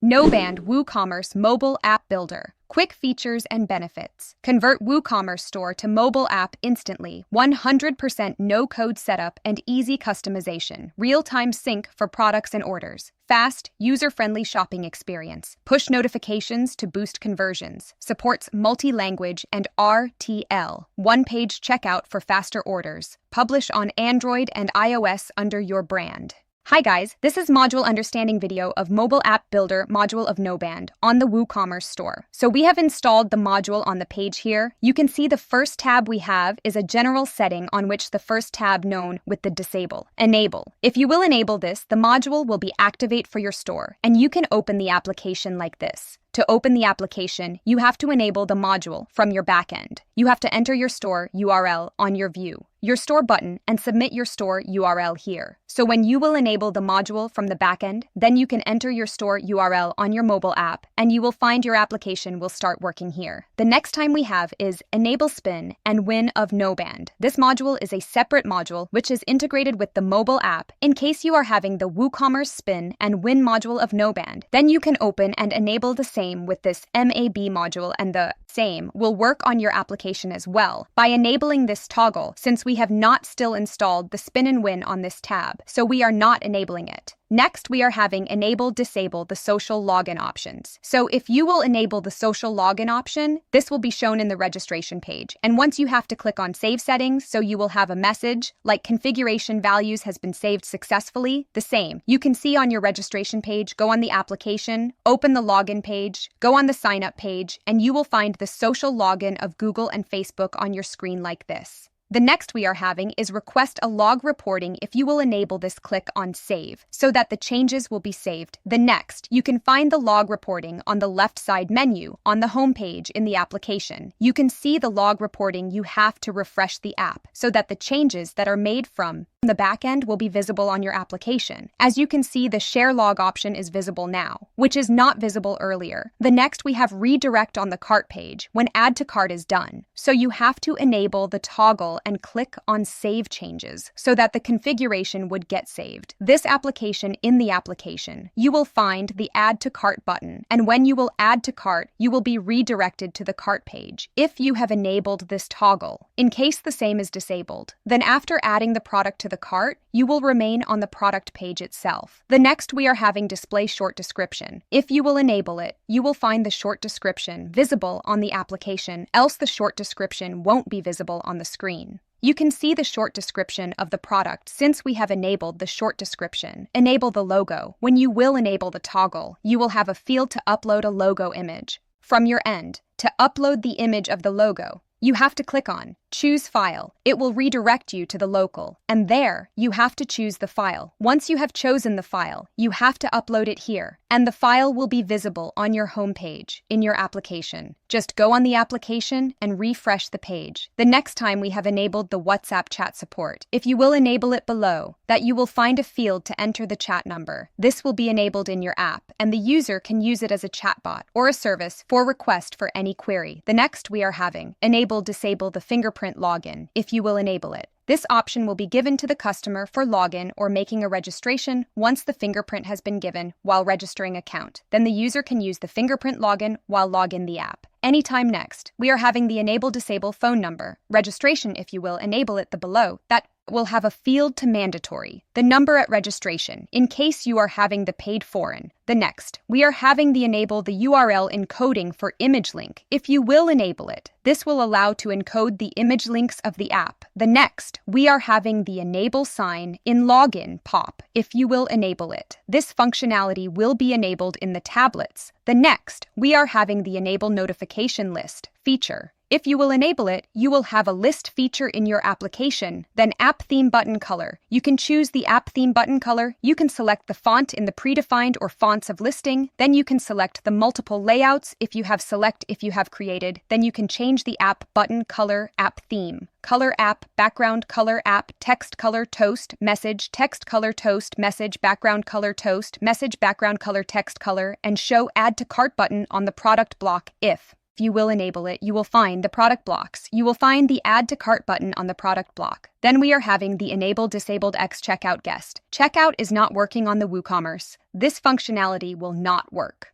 Knowband WooCommerce Mobile App Builder. Quick features and benefits. Convert WooCommerce store to mobile app instantly. 100% no-code setup and easy customization. Real-time sync for products and orders. Fast, user-friendly shopping experience. Push notifications to boost conversions. Supports multi-language and RTL. One-page checkout for faster orders. Publish on Android and iOS under your brand. Hi guys, this is module understanding video of Mobile App Builder module of Knowband on the WooCommerce store. So we have installed the module on the page here. You can see the first tab we have is a general setting on which the first tab known with the disable, enable. If you will enable this, the module will be activate for your store and you can open the application like this. To open the application, you have to enable the module from your backend. You have to enter your store URL on your view, your store button, and submit your store URL here. So when you will enable the module from the backend, then you can enter your store URL on your mobile app, and you will find your application will start working here. The next time we have is Enable Spin and Win of Knowband. This module is a separate module which is integrated with the mobile app. In case you are having the WooCommerce Spin and Win module of Knowband, then you can open and enable the same with this MAB module, and the same will work on your application as well by enabling this toggle, since we have not still installed the Spin and Win on this tab, so we are not enabling it. Next, we are having enable disable the social login options. So if you will enable the social login option, this will be shown in the registration page. And once you have to click on save settings, so you will have a message like configuration values has been saved successfully, the same. You can see on your registration page, go on the application, open the login page, go on the sign up page, and you will find the social login of Google and Facebook on your screen like this. The next we are having is request a log reporting. If you will enable this, click on save so that the changes will be saved. The next, you can find the log reporting on the left side menu on the home page in the application. You can see the log reporting. You have to refresh the app so that the changes that are made from the backend will be visible on your application. As you can see, the share log option is visible now, which is not visible earlier. The next we have redirect on the cart page when add to cart is done. So you have to enable the toggle and click on save changes so that the configuration would get saved. This application, in the application, you will find the add to cart button, and when you will add to cart, you will be redirected to the cart page if you have enabled this toggle. In case the same is disabled, then after adding the product to the cart, you will remain on the product page itself. The next we are having display short description. If you will enable it, you will find the short description visible on the application, else the short description won't be visible on the screen. You can see the short description of the product since we have enabled the short description. Enable the logo. When you will enable the toggle, you will have a field to upload a logo image. From your end, to upload the image of the logo, you have to click on Choose File. It will redirect you to the local, and there you have to choose the file. Once you have chosen the file, you have to upload it here, and the file will be visible on your home page in your application. Just go on the application and refresh the page. The next time we have enabled the WhatsApp chat support. If you will enable it below, that you will find a field to enter the chat number. This will be enabled in your app, and the user can use it as a chatbot or a service for request for any query. The next we are having enable disable the fingerprint login, if you will enable it. This option will be given to the customer for login or making a registration once the fingerprint has been given while registering account. Then the user can use the fingerprint login while log in the app. Anytime next, we are having the enable disable phone number. Registration, if you will enable it, the below, that will have a field to mandatory, the number at registration, in case you are having the paid foreign. The next, we are having the enable the URL encoding for image link. If you will enable it, this will allow to encode the image links of the app. The next, we are having the enable sign in login pop. If you will enable it, this functionality will be enabled in the tablets. The next, we are having the enable notification list feature. If you will enable it, you will have a list feature in your application, then app theme button color. You can choose the app theme button color. You can select the font in the predefined or fonts of listing. Then you can select the multiple layouts. If you have created, then you can change the app button color, app theme. Color app, background color app, text color toast, message, text color toast, message, background color toast, message, background color text color, and show add to cart button on the product block if. If you will enable it, you will find the product blocks. You will find the Add to Cart button on the product block. Then we are having the Enable Disabled X Checkout Guest. Checkout is not working on the WooCommerce. This functionality will not work.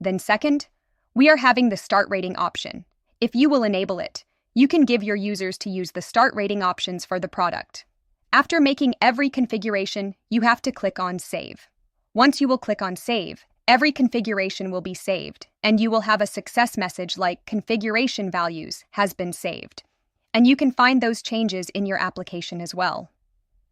Then second, we are having the start rating option. If you will enable it, you can give your users to use the start rating options for the product. After making every configuration, you have to click on Save. Once you will click on Save, every configuration will be saved, and you will have a success message like Configuration Values has been saved. And you can find those changes in your application as well.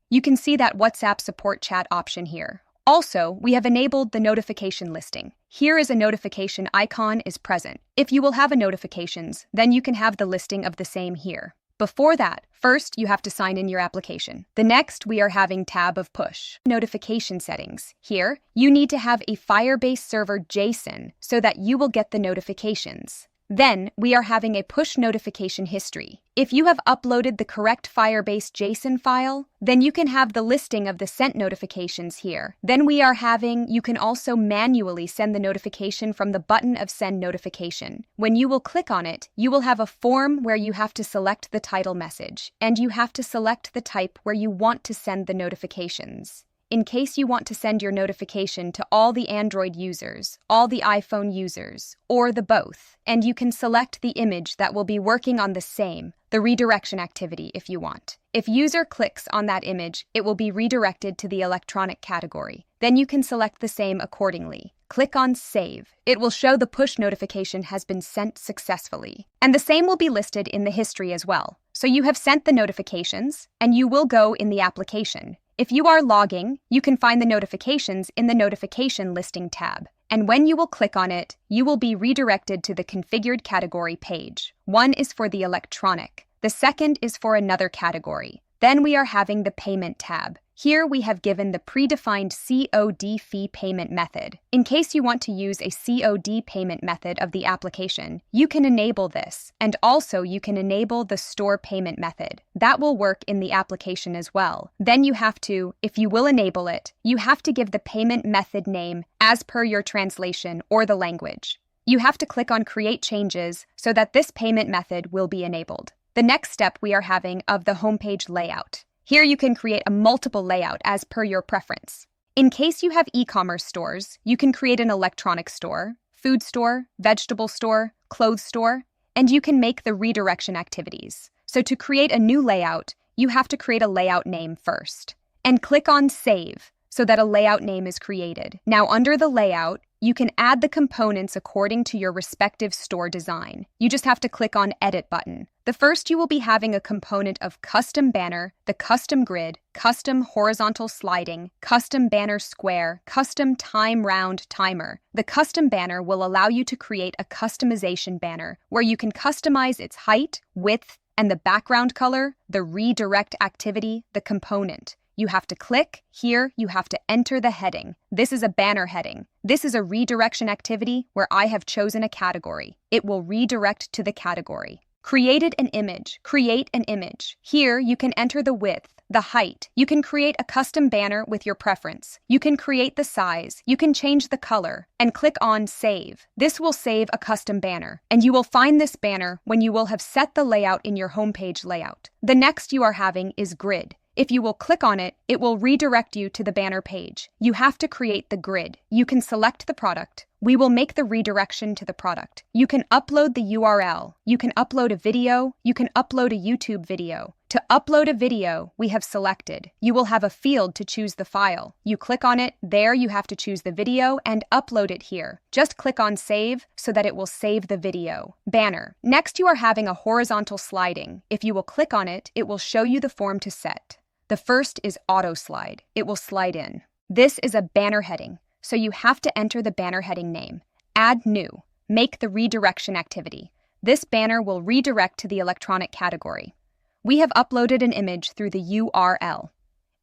You can see that WhatsApp support chat option here. Also, we have enabled the notification listing. Here is a notification icon is present. If you will have a notifications, then you can have the listing of the same here. Before that, first you have to sign in your application. The next, we are having tab of push notification settings. Here, you need to have a Firebase server JSON so that you will get the notifications. Then, we are having a push notification history. If you have uploaded the correct Firebase JSON file, then you can have the listing of the sent notifications here. Then you can also manually send the notification from the button of Send Notification. When you will click on it, you will have a form where you have to select the title message, and you have to select the type where you want to send the notifications. In case you want to send your notification to all the Android users, all the iPhone users, or the both, and you can select the image that will be working on the redirection activity if you want. If user clicks on that image, it will be redirected to the electronic category. Then you can select the same accordingly. Click on Save. It will show the push notification has been sent successfully. And the same will be listed in the history as well. So you have sent the notifications, and you will go in the application. If you are logging, you can find the notifications in the Notification Listing tab. And when you will click on it, you will be redirected to the configured category page. One is for the electronic. The second is for another category. Then we are having the Payment tab. Here we have given the predefined COD fee payment method. In case you want to use a COD payment method of the application, you can enable this, and also you can enable the store payment method. That will work in the application as well. Then you have to, if you will enable it, you have to give the payment method name as per your translation or the language. You have to click on Create Changes so that this payment method will be enabled. The next step we are having of the homepage layout. Here you can create a multiple layout as per your preference. In case you have e-commerce stores, you can create an electronic store, food store, vegetable store, clothes store, and you can make the redirection activities. So to create a new layout, you have to create a layout name first. And click on Save so that a layout name is created. Now under the layout, you can add the components according to your respective store design. You just have to click on Edit button. The first you will be having a component of custom banner, the custom grid, custom horizontal sliding, custom banner square, custom time round timer. The custom banner will allow you to create a customization banner where you can customize its height, width, and the background color, the redirect activity, the component. You have to click. Here, you have to enter the heading. This is a banner heading. This is a redirection activity where I have chosen a category. It will redirect to the category. Created an image. Create an image. Here, you can enter the width, the height. You can create a custom banner with your preference. You can create the size. You can change the color. And click on Save. This will save a custom banner. And you will find this banner when you will have set the layout in your homepage layout. The next you are having is grid. If you will click on it, it will redirect you to the banner page. You have to create the grid. You can select the product. We will make the redirection to the product. You can upload the URL. You can upload a video. You can upload a YouTube video. To upload a video, we have selected. You will have a field to choose the file. You click on it. There you have to choose the video and upload it here. Just click on Save so that it will save the video. Banner. Next, you are having a horizontal sliding. If you will click on it, it will show you the form to set. The first is auto slide. It will slide in. This is a banner heading, so you have to enter the banner heading name. Add new. Make the redirection activity. This banner will redirect to the electronic category. We have uploaded an image through the URL.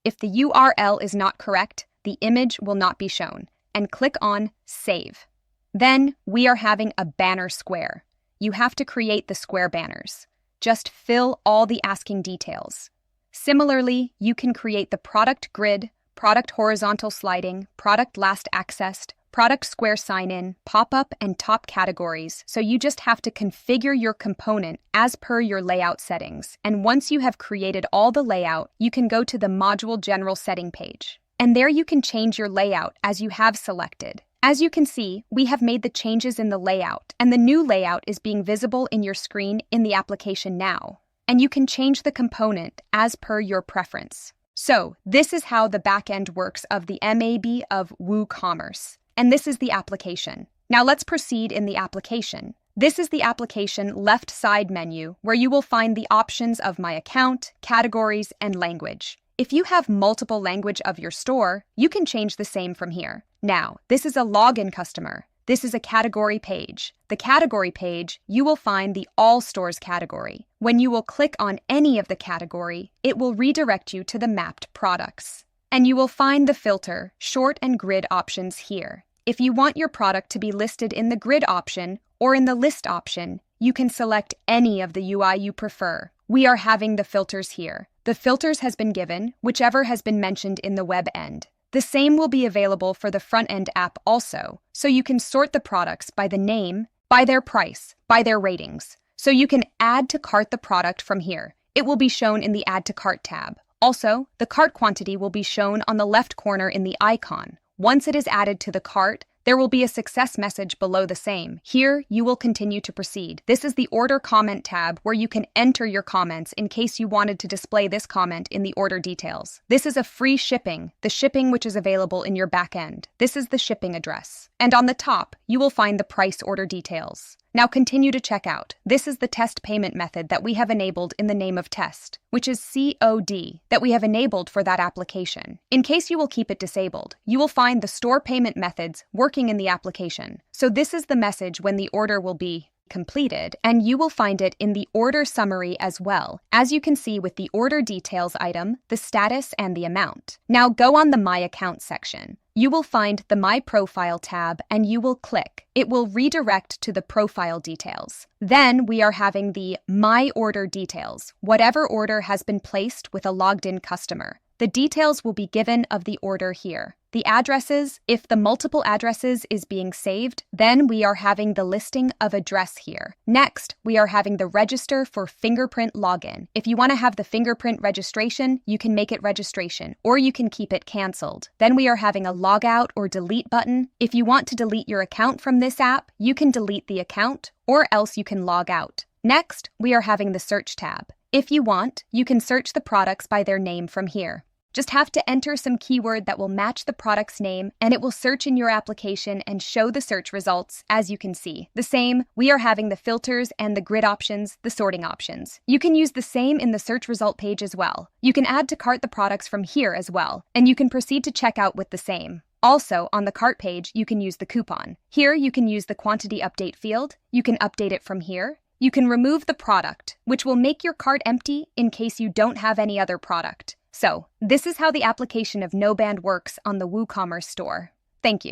If the URL is not correct, the image will not be shown, and click on Save. Then we are having a banner square. You have to create the square banners. Just fill all the asking details. Similarly, you can create the product grid, product horizontal sliding, product last accessed, product square sign-in, pop-up, and top categories, so you just have to configure your component as per your layout settings. And once you have created all the layout, you can go to the module general setting page. And there you can change your layout as you have selected. As you can see, we have made the changes in the layout, and the new layout is being visible in your screen in the application now. And you can change the component as per your preference. So, this is how the backend works of the MAB of WooCommerce. And this is the application. Now let's proceed in the application. This is the application left side menu where you will find the options of My Account, Categories, and Language. If you have multiple language of your store, you can change the same from here. Now, this is a login customer. This is a category page. The category page, you will find the All Stores category. When you will click on any of the category, it will redirect you to the mapped products. And you will find the filter, short and grid options here. If you want your product to be listed in the grid option or in the list option, you can select any of the UI you prefer. We are having the filters here. The filters has been given, whichever has been mentioned in the web end. The same will be available for the front-end app also, so you can sort the products by the name, by their price, by their ratings. So you can add to cart the product from here. It will be shown in the Add to Cart tab. Also, the cart quantity will be shown on the left corner in the icon. Once it is added to the cart, there will be a success message below the same. Here, you will continue to proceed. This is the Order Comment tab where you can enter your comments in case you wanted to display this comment in the order details. This is a free shipping, the shipping which is available in your backend. This is the shipping address. And on the top, you will find the price order details. Now continue to check out. This is the test payment method that we have enabled in the name of test, which is COD, that we have enabled for that application. In case you will keep it disabled, you will find the store payment methods working in the application. So this is the message when the order will be completed, and you will find it in the order summary as well, as you can see with the order details item, the status, and the amount. Now go on the My Account section. You will find the My Profile tab and you will click. It will redirect to the profile details. Then we are having the My Order details, whatever order has been placed with a logged-in customer. The details will be given of the order here. The addresses, if the multiple addresses is being saved, then we are having the listing of address here. Next, we are having the register for fingerprint login. If you want to have the fingerprint registration, you can make it registration, or you can keep it canceled. Then we are having a logout or delete button. If you want to delete your account from this app, you can delete the account, or else you can log out. Next, we are having the search tab. If you want, you can search the products by their name from here. Just have to enter some keyword that will match the product's name, and it will search in your application and show the search results, as you can see. The same, we are having the filters and the grid options, the sorting options. You can use the same in the search result page as well. You can add to cart the products from here as well, and you can proceed to checkout with the same. Also, on the cart page, you can use the coupon. Here, you can use the quantity update field. You can update it from here. You can remove the product, which will make your cart empty in case you don't have any other product. So, this is how the application of Knowband works on the WooCommerce store. Thank you.